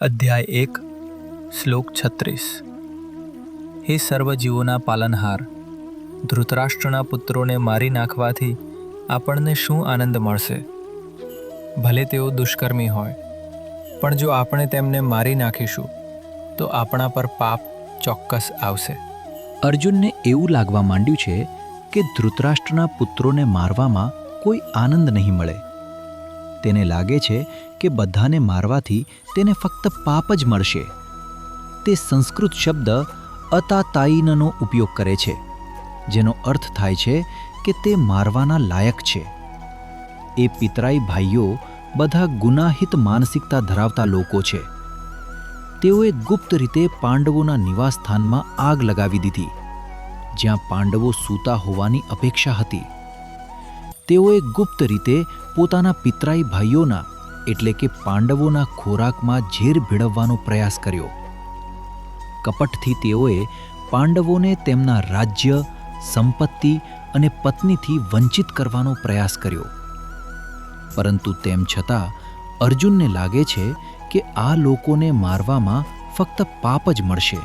અધ્યાય 1 શ્લોક 36 હે સર્વજીવોના પાલનહાર, ધૃતરાષ્ટ્રના પુત્રોને મારી નાખવાથી આપણને શું આનંદ મળશે? ભલે તેઓ દુષ્કર્મી હોય, પણ જો આપણે તેમને મારી નાખીશું તો આપણા પર પાપ ચોક્કસ આવશે. અર્જુનને એવું લાગવા માંડ્યું છે કે ધૃતરાષ્ટ્રના પુત્રોને મારવામાં કોઈ આનંદ નહીં મળે. તેને લાગે છે કે બધાને મારવાથી તેને ફક્ત પાપ જ મળશે. તે સંસ્કૃત શબ્દ અતાતાયીનનો ઉપયોગ કરે છે, જેનો અર્થ થાય છે કે તે મારવાના લાયક છે. એ પિતરાઈ ભાઈઓ બધા ગુનાહિત માનસિકતા ધરાવતા લોકો છે. તેઓએ ગુપ્ત રીતે પાંડવોના નિવાસસ્થાનમાં આગ લગાવી દીધી, જ્યાં પાંડવો સૂતા હોવાની અપેક્ષા હતી. તેઓએ ગુપ્ત રીતે પોતાના પિતરાઈ ભાઈઓના એટલે કે પાંડવોના ખોરાકમાં ઝેર ભેળવવાનો પ્રયાસ કર્યો. કપટથી તેઓએ પાંડવોને તેમના રાજ્ય, સંપત્તિ અને પત્નીથી વંચિત કરવાનો પ્રયાસ કર્યો. પરંતુ તેમ છતાં અર્જુનને લાગે છે કે આ લોકોને મારવામાં ફક્ત પાપ જ મળશે.